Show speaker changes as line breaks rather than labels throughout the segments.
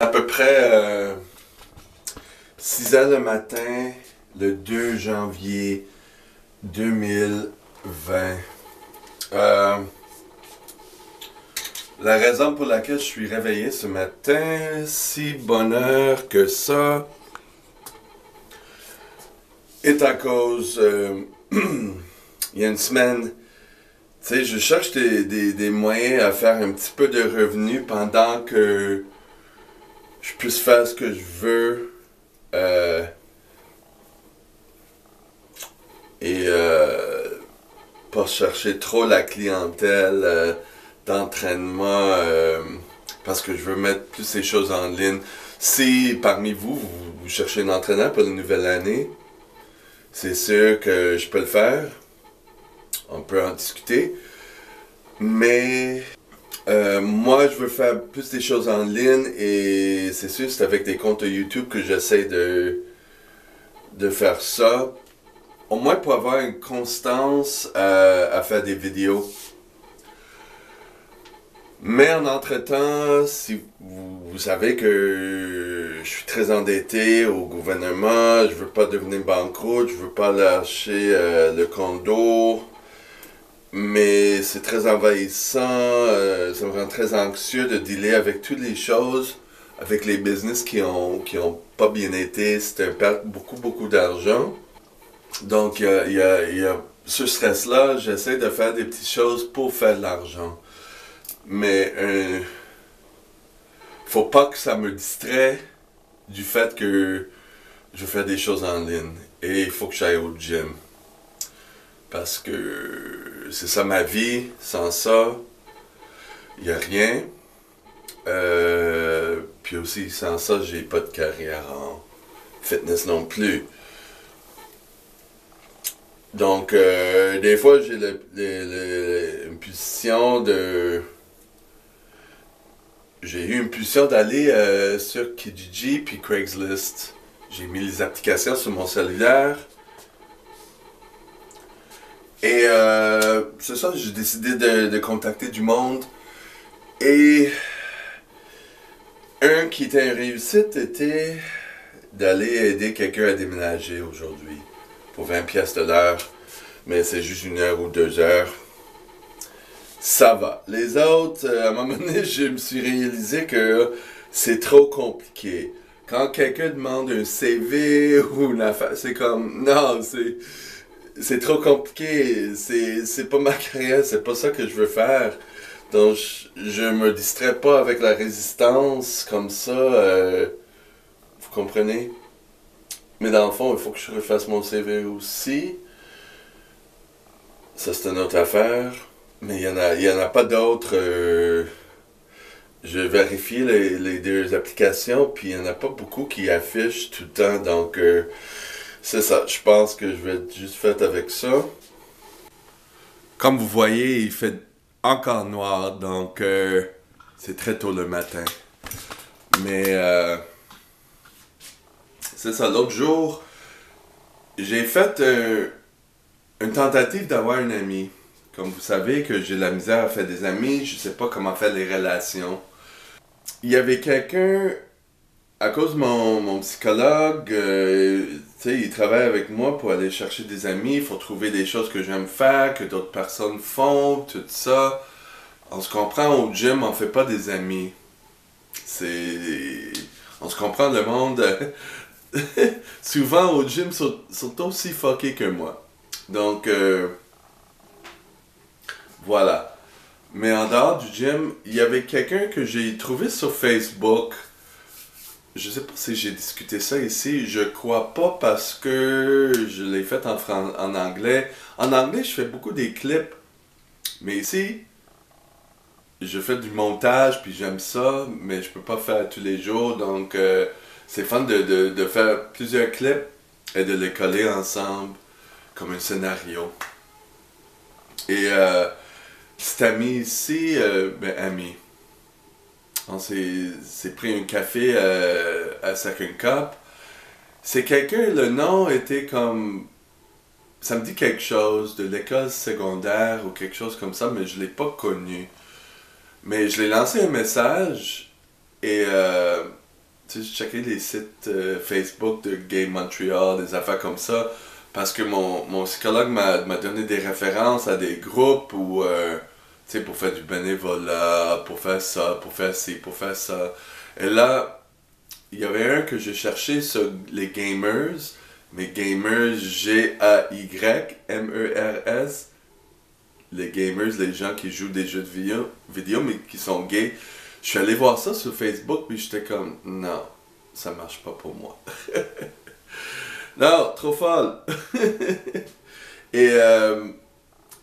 À peu près 6 heures le matin, le 2 janvier 2020. Euh, la raison pour laquelle je suis réveillé ce matin, si bonne heure que ça, est à cause, il y a une semaine, tu sais, je cherche des moyens à faire un petit peu de revenus pendant que je puisse faire ce que je veux. euh, et pas chercher trop la clientèle d'entraînement parce que je veux mettre plus ces choses en ligne. Si parmi vous cherchez un entraîneur pour la nouvelle année, c'est sûr que je peux le faire. On peut en discuter. Mais moi, je veux faire plus des choses en ligne et c'est sûr, c'est avec des comptes YouTube que j'essaie de faire ça. Au moins pour avoir une constance à faire des vidéos. Mais en entre-temps, si vous savez que je suis très endetté au gouvernement, je veux pas devenir banqueroute, je veux pas lâcher le condo, mais c'est très envahissant, ça me rend très anxieux de dealer avec toutes les choses, avec les business qui ont pas bien été, c'est un perte beaucoup d'argent. Donc il y a ce stress-là, j'essaie de faire des petites choses pour faire de l'argent. Mais faut pas que ça me distrait du fait que je fais des choses en ligne. Et il faut que j'aille au gym. Parce que c'est ça ma vie. Sans ça, il n'y a rien. Puis aussi, sans ça, j'ai pas de carrière en fitness non plus. Donc, des fois, j'ai une pulsion de... J'ai eu une pulsion d'aller sur Kijiji puis Craigslist. J'ai mis les applications sur mon cellulaire. Et c'est ça, j'ai décidé de contacter du monde. Et un qui était une réussite était d'aller aider quelqu'un à déménager aujourd'hui. Pour 20 pièces de l'heure. Mais c'est juste 1 heure ou 2 heures. Ça va. Les autres, à un moment donné, je me suis réalisé que c'est trop compliqué. Quand quelqu'un demande un CV ou une affaire, c'est comme, non, c'est trop compliqué. C'est pas ma carrière, c'est pas ça que je veux faire. Donc, je me distrais pas avec la résistance comme ça. Vous comprenez? Mais dans le fond, il faut que je refasse mon CV aussi. Ça, c'est une autre affaire. Mais il y en a pas d'autres. Je vérifie les deux applications, puis il n'y en a pas beaucoup qui affichent tout le temps. Donc, c'est ça. Je pense que je vais être juste fait avec ça. Comme vous voyez, il fait encore noir, donc c'est très tôt le matin. Mais c'est ça. L'autre jour, j'ai fait une tentative d'avoir un ami. Comme vous savez que j'ai de la misère à faire des amis, je sais pas comment faire les relations. Il y avait quelqu'un, à cause de mon psychologue, tu sais, il travaille avec moi pour aller chercher des amis, il faut trouver des choses que j'aime faire, que d'autres personnes font, tout ça. On se comprend au gym, on fait pas des amis. C'est... On se comprend, le monde... souvent au gym sont aussi fuckés que moi. Donc, voilà. Mais en dehors du gym, il y avait quelqu'un que j'ai trouvé sur Facebook. Je sais pas si j'ai discuté ça ici. Je crois pas parce que je l'ai fait en anglais. En anglais, je fais beaucoup des clips. Mais ici, je fais du montage puis j'aime ça. Mais je peux pas faire tous les jours. Donc, c'est fun de faire plusieurs clips et de les coller ensemble comme un scénario. Et cet ami ici, ben ami. On s'est pris un café à Second Cup. C'est quelqu'un, le nom était comme... Ça me dit quelque chose de l'école secondaire ou quelque chose comme ça, mais je l'ai pas connu. Mais je l'ai lancé un message et tu sais, je checkais les sites Facebook de Game Montreal, des affaires comme ça, parce que mon psychologue m'a donné des références à des groupes où, tu sais, pour faire du bénévolat, pour faire ça, pour faire ci, pour faire ça. Et là, il y avait un que j'ai cherché sur les gamers, mais gamers Gaymers, les gamers, les gens qui jouent des jeux de vidéo mais qui sont gays. Je suis allé voir ça sur Facebook, puis j'étais comme, non, ça marche pas pour moi. Non, trop folle. Et,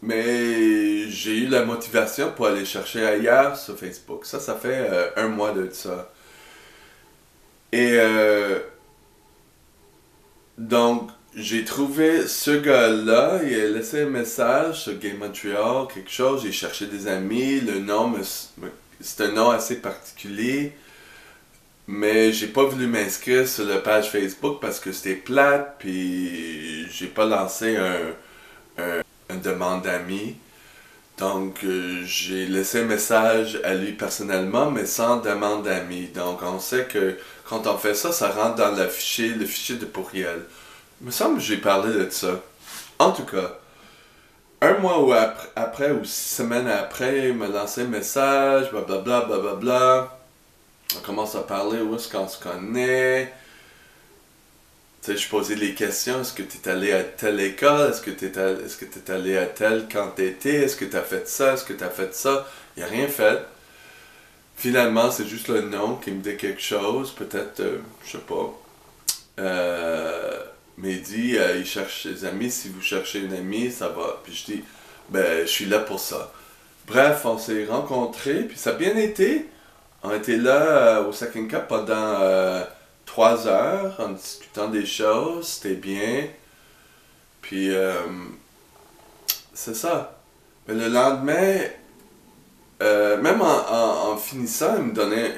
mais j'ai eu la motivation pour aller chercher ailleurs sur Facebook. Ça fait un mois de ça. Et donc, j'ai trouvé ce gars-là, il a laissé un message sur Game Montreal, quelque chose, j'ai cherché des amis, le nom, c'est un nom assez particulier, mais j'ai pas voulu m'inscrire sur la page Facebook parce que c'était plate, puis j'ai pas lancé une demande d'amis. Donc, j'ai laissé un message à lui personnellement, mais sans demande d'amis. Donc, on sait que quand on fait ça, ça rentre dans le fichier de courriel. Il me semble que j'ai parlé de ça. En tout cas, un mois ou après, ou 6 semaines après, il m'a lancé un message, blablabla, blablabla. On commence à parler, où est-ce qu'on se connaît. Tu sais, je posais les questions, est-ce que tu es allé à telle école, est-ce que tu es allé à telle quand t'étais, est-ce que tu as fait ça, est-ce que tu as fait ça. Il n'a rien fait. Finalement, c'est juste le nom qui me dit quelque chose, peut-être, je sais pas. Mais il dit, il cherche ses amis, si vous cherchez une amie, ça va. Puis je dis, ben, je suis là pour ça. Bref, on s'est rencontrés, puis ça a bien été. On était là au Second Cup pendant 3 heures, en discutant des choses, c'était bien. Puis, c'est ça. Mais le lendemain, même en finissant,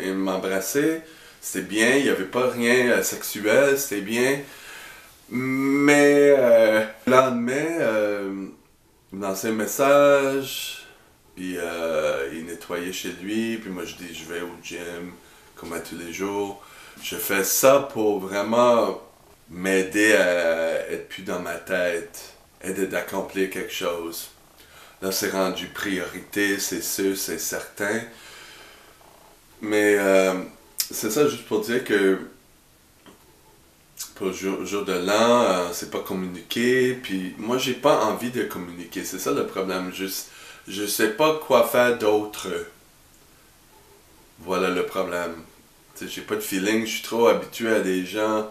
il m'embrassait, c'était bien, il n'y avait pas rien sexuel, c'était bien. Mais le lendemain, il me lançait un message, puis il nettoyait chez lui, puis moi je dis je vais au gym, comme à tous les jours. Je fais ça pour vraiment m'aider à être plus dans ma tête, aider d'accomplir quelque chose. Là c'est rendu priorité, c'est sûr, c'est certain. Mais c'est ça juste pour dire que pour le jour de l'an, c'est pas communiqué, puis moi j'ai pas envie de communiquer, c'est ça le problème, je sais pas quoi faire d'autre. Voilà le problème. T'sais, j'ai pas de feeling, je suis trop habitué à des gens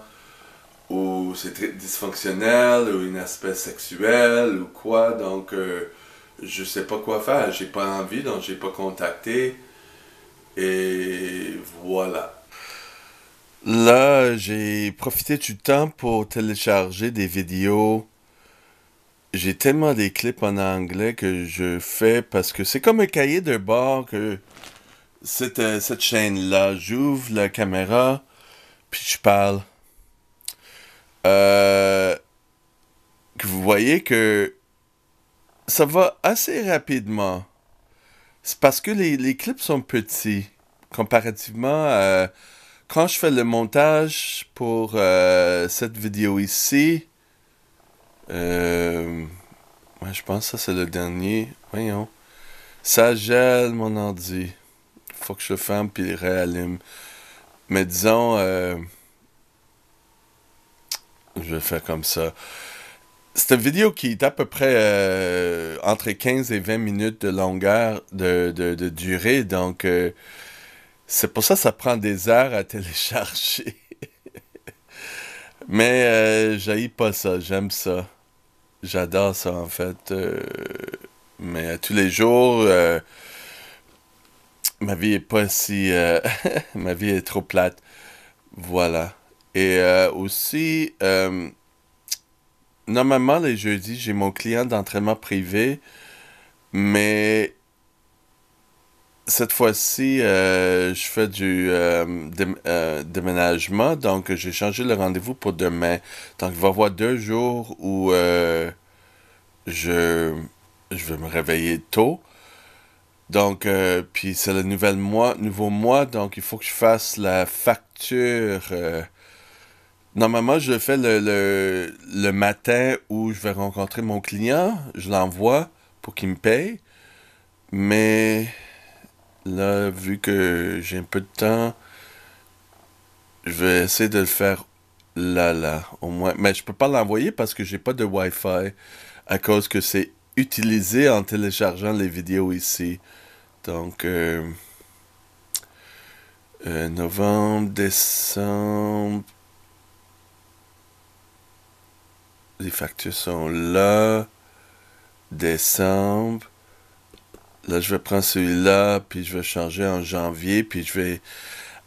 où c'est très dysfonctionnel, ou un aspect sexuel, ou quoi, donc je sais pas quoi faire, j'ai pas envie, donc j'ai pas contacté, et voilà. Là, j'ai profité du temps pour télécharger des vidéos. J'ai tellement des clips en anglais que je fais parce que c'est comme un cahier de bord que cette chaîne-là. J'ouvre la caméra, puis je parle. Que vous voyez que ça va assez rapidement. C'est parce que les clips sont petits, comparativement à quand je fais le montage pour cette vidéo ici. Ouais, je pense que ça c'est le dernier. Voyons. Ça gèle mon ordi. Faut que je ferme puis il réallume. Mais disons, je vais faire comme ça. C'est une vidéo qui est à peu près entre 15 et 20 minutes de longueur, de durée. Donc, c'est pour ça que ça prend des heures à télécharger. Mais j'haïs pas ça, j'aime ça. J'adore ça en fait. Mais tous les jours, ma vie est pas si... ma vie est trop plate. Voilà. Et aussi, normalement les jeudis, j'ai mon client d'entraînement privé, mais cette fois-ci, je fais du déménagement, donc j'ai changé le rendez-vous pour demain. Donc il va y avoir 2 jours où je, je vais me réveiller tôt. Donc, puis c'est le nouveau mois, donc il faut que je fasse la facture. Normalement, je le fais le matin où je vais rencontrer mon client. Je l'envoie pour qu'il me paye. Mais là, vu que j'ai un peu de temps, je vais essayer de le faire là, au moins. Mais je peux pas l'envoyer parce que j'ai pas de Wi-Fi à cause que c'est utilisé en téléchargeant les vidéos ici. Donc, novembre, décembre, les factures sont là. Décembre. Là, je vais prendre celui-là, puis je vais changer en janvier, puis je vais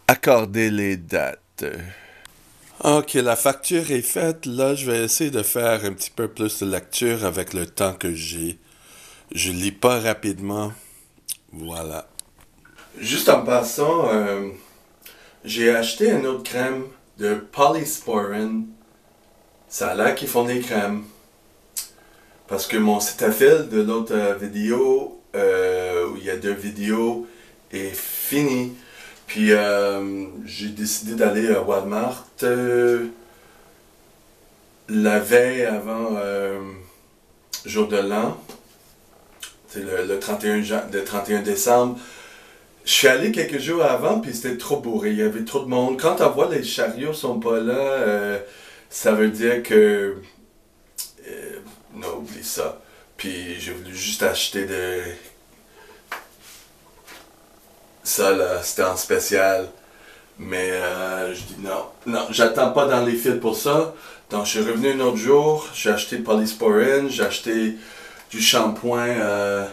accorder les dates. Ok, la facture est faite. Là, je vais essayer de faire un petit peu plus de lecture avec le temps que j'ai. Je lis pas rapidement. Voilà. Juste en passant, j'ai acheté une autre crème de Polysporin. Ça a l'air qu'ils font des crèmes. Parce que mon Cetaphil de l'autre vidéo, où il y a 2 vidéos, est fini. Puis j'ai décidé d'aller à Walmart la veille avant jour de l'an. C'est le 31 décembre. Je suis allé quelques jours avant, puis c'était trop bourré. Il y avait trop de monde. Quand on voit les chariots sont pas là, ça veut dire que non, oublie ça. Puis j'ai voulu juste acheter ça là, c'était en spécial. Mais je dis non, j'attends pas dans les fils pour ça. Donc je suis revenu un autre jour, j'ai acheté Polysporin, j'ai acheté du shampoing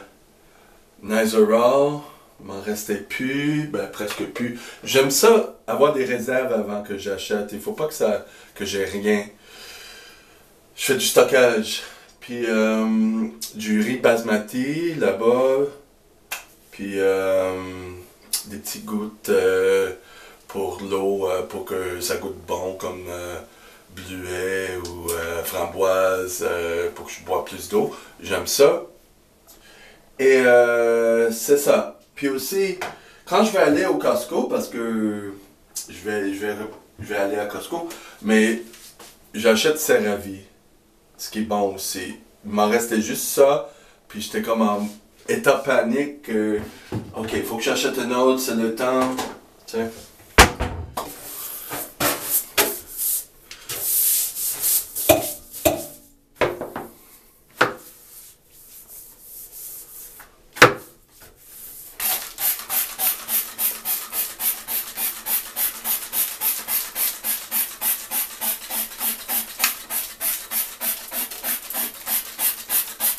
Nizoral. Il m'en restait plus, ben presque plus. J'aime ça, avoir des réserves avant que j'achète. Il faut pas que j'ai rien. Je fais du stockage. Puis du riz basmati là-bas. Puis des petites gouttes pour l'eau, pour que ça goûte bon, comme bleuet ou framboise, pour que je bois plus d'eau. J'aime ça. Et c'est ça. Puis aussi, quand je vais aller au Costco, parce que je vais aller à Costco, mais j'achète CeraVe, ce qui est bon aussi. Il m'en restait juste ça, puis j'étais comme en état panique. Ok, il faut que j'achète un autre, c'est le temps. Tiens.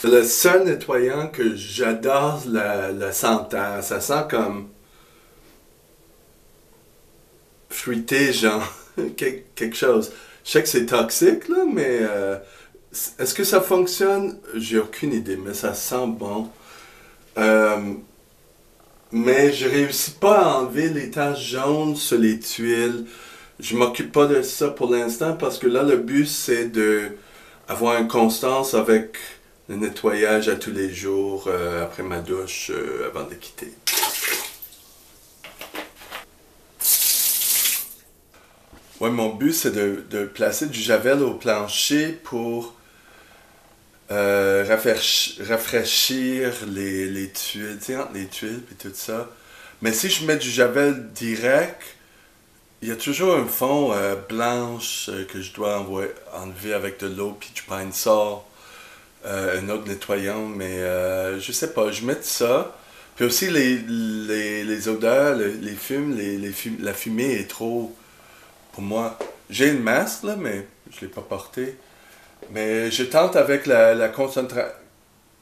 Le seul nettoyant que j'adore la senteur, ça sent comme fruité, genre quelque chose. Je sais que c'est toxique, là, mais est-ce que ça fonctionne? J'ai aucune idée, mais ça sent bon. Euh, mais je réussis pas à enlever les taches jaunes sur les tuiles. Je m'occupe pas de ça pour l'instant parce que là, le but, c'est de avoir une constance avec le nettoyage à tous les jours après ma douche avant de quitter. Ouais, mon but, c'est de placer du javel au plancher pour rafraîchir les tuiles, tu sais, entre les tuiles et tout ça. Mais si je mets du javel direct, il y a toujours un fond blanche que je dois enlever avec de l'eau puis du pine sol, un autre nettoyant, mais je sais pas, je mets ça. Puis aussi les odeurs, les fumes, la fumée est trop pour moi. J'ai une masque là, mais je l'ai pas porté. Mais je tente avec la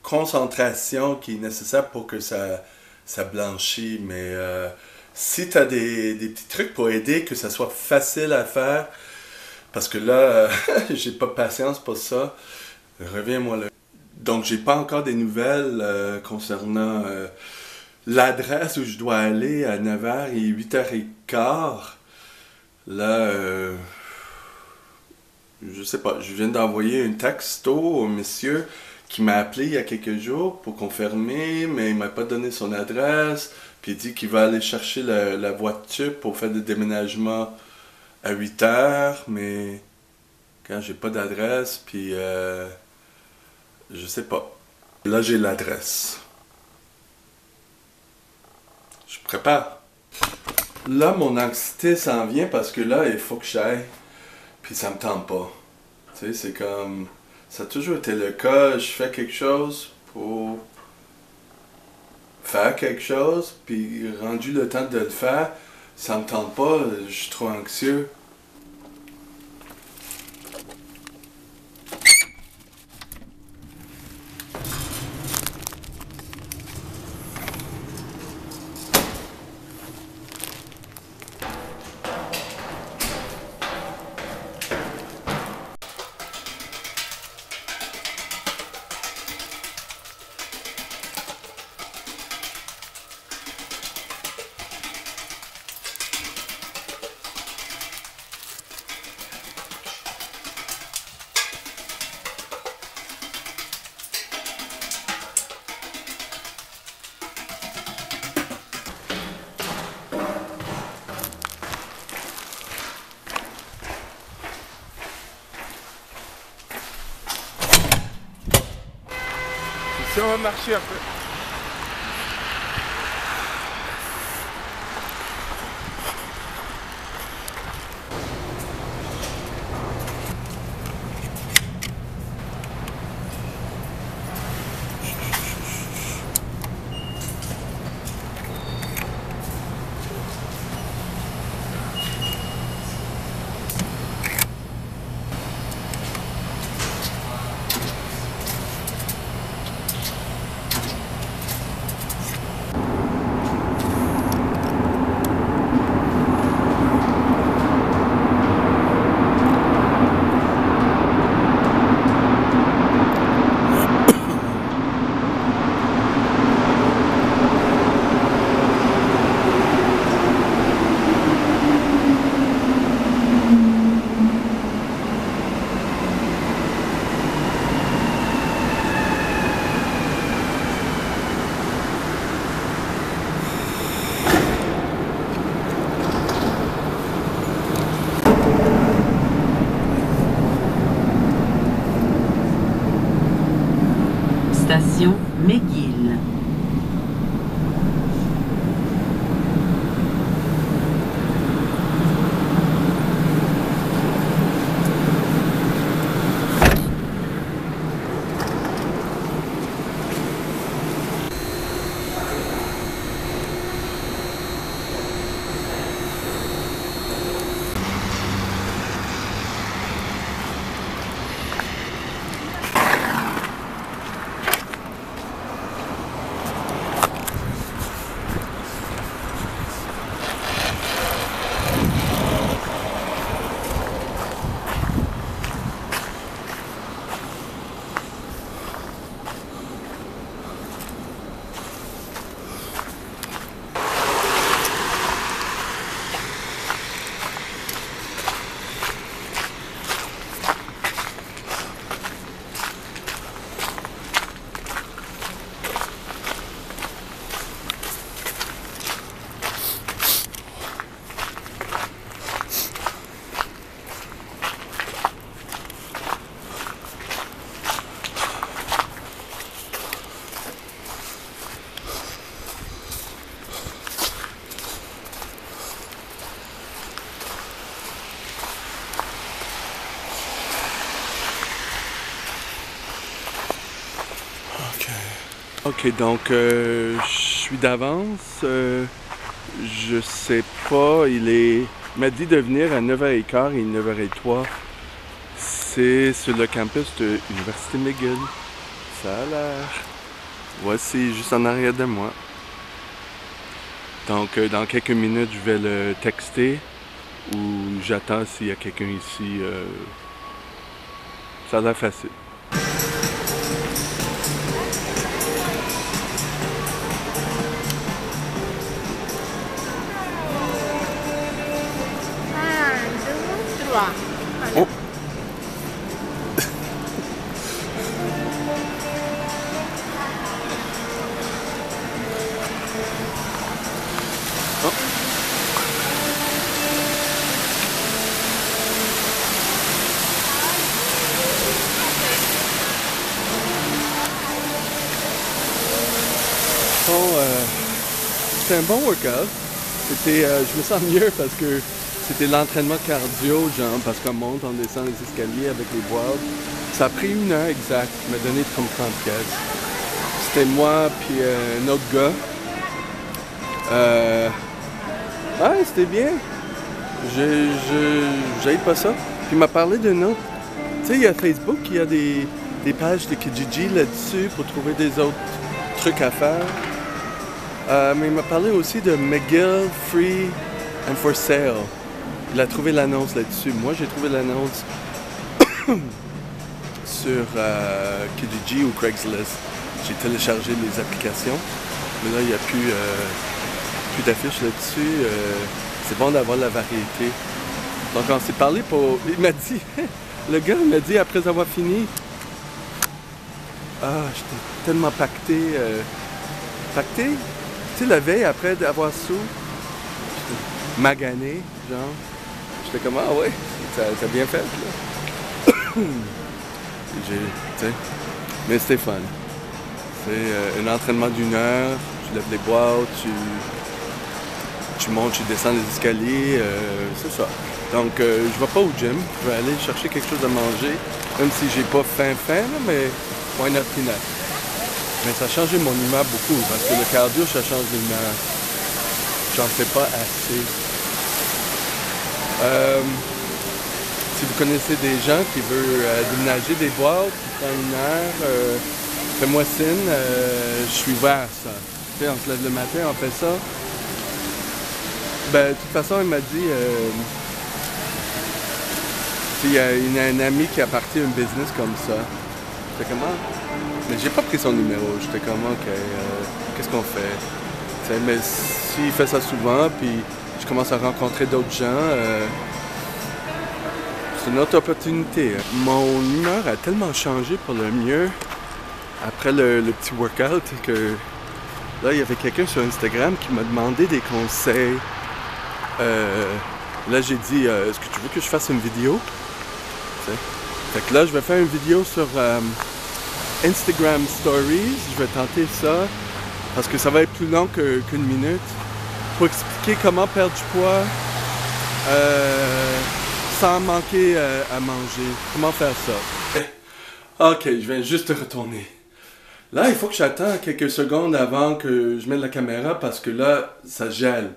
concentration qui est nécessaire pour que ça blanchit. Mais si tu as des petits trucs pour aider, que ça soit facile à faire, parce que là, j'ai pas de patience pour ça, reviens-moi là. Donc, j'ai pas encore des nouvelles concernant l'adresse où je dois aller à 9h et 8h15. Là, je sais pas, je viens d'envoyer un texto au monsieur qui m'a appelé il y a quelques jours pour confirmer, mais il m'a pas donné son adresse. Puis il dit qu'il va aller chercher la voiture pour faire le déménagement à 8 heures, mais quand j'ai pas d'adresse, puis je sais pas. Là, j'ai l'adresse. Je prépare. Là, mon anxiété s'en vient parce que là, il faut que j'aille. Puis ça me tente pas. Tu sais, c'est comme... Ça a toujours été le cas. Je fais quelque chose pour faire quelque chose. Puis rendu le temps de le faire, ça me tente pas. Je suis trop anxieux.
Si on va marcher un peu.
Station McGill.
Ok, donc je suis d'avance. Je sais pas, il m'a dit de venir à 9h15 et 9h03. C'est sur le campus de l'Université McGill. Ça a l'air. Voici, juste en arrière de moi. Donc dans quelques minutes, je vais le texter ou j'attends s'il y a quelqu'un ici. Ça a l'air facile. Oh.
c'était un bon workout. C'était, je me sens mieux parce que c'était l'entraînement cardio, genre, parce qu'on monte, on descend les escaliers avec les boîtes. Ça a pris 1 heure exact, il m'a donné 30 pièces. C'était moi puis un autre gars. Ouais, c'était bien. J'aime pas ça. Puis il m'a parlé d'un autre. Tu sais, il y a Facebook, il y a des pages de Kijiji là-dessus pour trouver des autres trucs à faire. Mais il m'a parlé aussi de McGill Free and for Sale. Il a trouvé l'annonce là-dessus. Moi, j'ai trouvé l'annonce sur Kijiji ou Craigslist. J'ai téléchargé les applications. Mais là, il n'y a plus d'affiches là-dessus. C'est bon d'avoir la variété. Donc, on s'est parlé pour... Il m'a dit... Le gars m'a dit, après avoir fini... Ah, j'étais tellement pacté. Pacté? Tu sais, la veille, après avoir sous, j'étais magané, genre. J'étais comme, ah ouais, t'as bien fait, là. Tu sais, mais c'était fun. C'est un entraînement d'1 heure, tu lèves les boîtes, tu montes, tu descends les escaliers, c'est ça. Donc, je vais pas au gym, je vais aller chercher quelque chose à manger, même si j'ai pas faim, là, mais why not peanut? Mais ça a changé mon humeur beaucoup, parce que le cardio, ça change l'humeur. J'en fais pas assez. Si vous connaissez des gens qui veulent déménager des boîtes, qui prennent 1 heure, fais-moi signe, je suis ouvert à ça. Tu sais, on se lève le matin, on fait ça. Ben, de toute façon, il m'a dit... il y a un ami qui a parti un business comme ça. J'étais comment? Mais j'ai pas pris son numéro. J'étais comme, ok, qu'est-ce qu'on fait? T'sais, mais s'il fait ça souvent, puis je commence à rencontrer d'autres gens, c'est une autre opportunité. Mon humeur a tellement changé pour le mieux après le petit workout que là, il y avait quelqu'un sur Instagram qui m'a demandé des conseils. Là, j'ai dit, est-ce que tu veux que je fasse une vidéo? T'sais. Fait que là, je vais faire une vidéo sur Instagram Stories. Je vais tenter ça parce que ça va être plus long qu'une minute pour expliquer comment perdre du poids sans manquer à manger. Comment faire ça? Ok, je viens juste de retourner. Là, il faut que j'attende quelques secondes avant que je mette la caméra parce que là, ça gèle.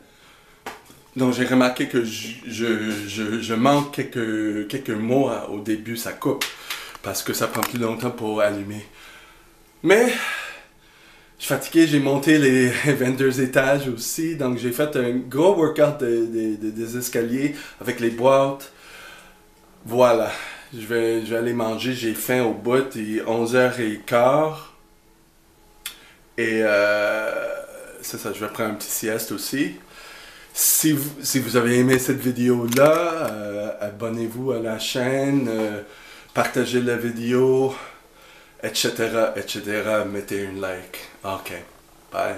Donc, j'ai remarqué que je manque quelques mots au début, ça coupe. Parce que ça prend plus longtemps pour allumer. Mais, je suis fatigué, j'ai monté les 22 étages aussi. Donc, j'ai fait un gros workout des escaliers avec les boîtes. Voilà. Je vais aller manger, j'ai faim au bout, il est 11h15. Et c'est ça, je vais prendre un petit sieste aussi. Si vous avez aimé cette vidéo-là, abonnez-vous à la chaîne, partagez la vidéo, etc., etc. Mettez un like. Ok, bye.